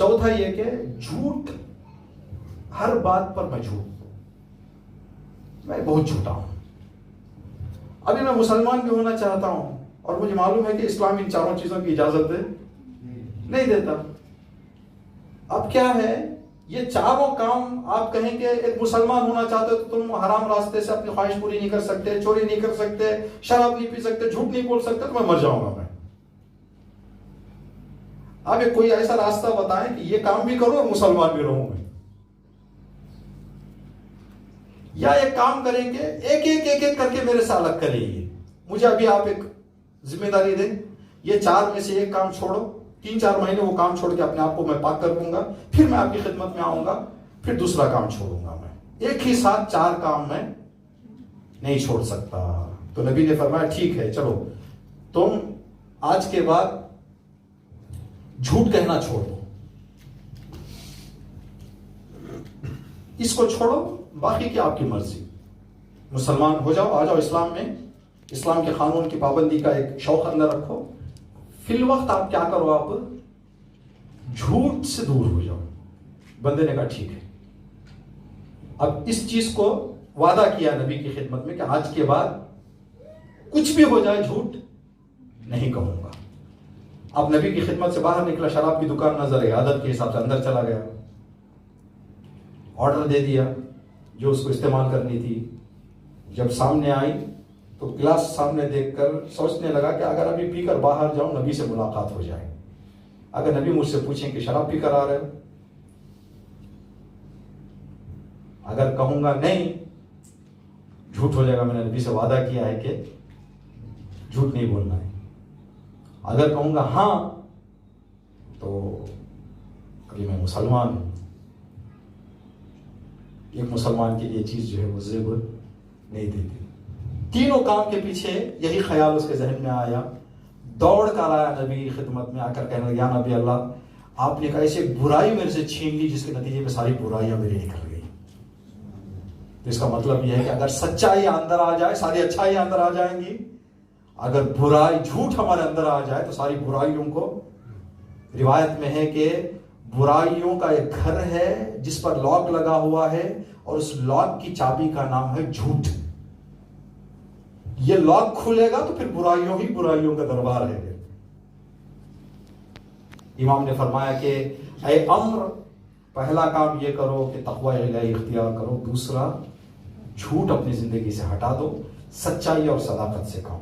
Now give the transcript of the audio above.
चौथा ये कि झूठ, हर बात पर मैं बहुत झूठा हूं। अभी मैं मुसलमान भी होना चाहता हूं और मुझे मालूम है कि इस्लाम इन चारों चीजों की इजाजत नहीं देता। अब क्या है, ये चारों काम आप कहेंगे एक मुसलमान होना चाहते हो तो तुम हराम रास्ते से अपनी ख्वाहिश पूरी नहीं कर सकते, चोरी नहीं कर सकते, शराब नहीं पी सकते, झूठ नहीं बोल सकते, तो मैं मर जाऊंगा मैं। अब एक कोई ऐसा रास्ता बताएं कि ये काम भी करो और मुसलमान भी रहूं मैं। या एक काम करेंगे, एक करके मेरे से अलग करेंगे। मुझे अभी आप एक जिम्मेदारी दें, ये चार में से एक काम छोड़ो, 3-4 महीने वो काम छोड़ के अपने आप को मैं पाक कर दूंगा, फिर मैं आपकी खिदमत में आऊंगा, फिर दूसरा काम छोड़ूंगा मैं। एक ही साथ 4 काम मैं नहीं छोड़ सकता। तो नबी ने फरमाया ठीक है, चलो तुम आज के बाद झूठ कहना छोड़ दो, इसको छोड़ो, बाकी की आपकी मर्जी। मुसलमान हो जाओ, आ जाओ इस्लाम में, इस्लाम के कानून की पाबंदी का एक शौक अंदर रखो। फिल वक्त आप क्या करो, आप झूठ से दूर हो जाओ। बंदे ने कहा ठीक है। अब इस चीज को वादा किया नबी की खिदमत में कि आज के बाद कुछ भी हो जाए झूठ नहीं कहूंगा। अब नबी की खिदमत से बाहर निकला, शराब की दुकान नजर आई, आदत के हिसाब से अंदर चला गया, ऑर्डर दे दिया जो उसको इस्तेमाल करनी थी। जब सामने आई तो गिलास सामने देखकर सोचने लगा कि अगर अभी पीकर बाहर जाऊं, नबी से मुलाकात हो जाए। अगर नबी मुझसे पूछें कि शराब पीकर आ रहे हो, अगर कहूंगा नहीं, झूठ हो जाएगा। मैंने नबी से वादा किया है कि झूठ नहीं बोलना है। अगर कहूंगा हां, तो अभी मैं मुसलमान हूं। एक मुसलमान के लिए चीज जो है वो जेब नहीं देती। तीनों काम के पीछे यही ख्याल उसके जहन में आया। दौड़ कर आया नबी की खिदमत में, आकर कहने लगा, या नबी अल्लाह, आपने एक ऐसी बुराई मेरे से छीन ली जिसके नतीजे में सारी बुराइयां मेरी निकल गई। तो इसका मतलब यह है कि अगर सच्चाई अंदर आ जाए, सारी अच्छाई अंदर आ जाएंगी। अगर बुराई, झूठ हमारे अंदर आ जाए तो सारी बुराइयों को, रिवायत में है कि बुराइयों का एक घर है जिस पर लॉक लगा हुआ है और उस लॉक की चाबी का नाम है झूठ। ये लॉक खुलेगा तो फिर बुराइयों ही बुराइयों का दरबार है। इमाम ने फरमाया कि ऐ अम्र, पहला काम ये करो कि तक़वा इलाही इख्तियार करो, दूसरा झूठ अपनी जिंदगी से हटा दो, सच्चाई और सदाकत से काम।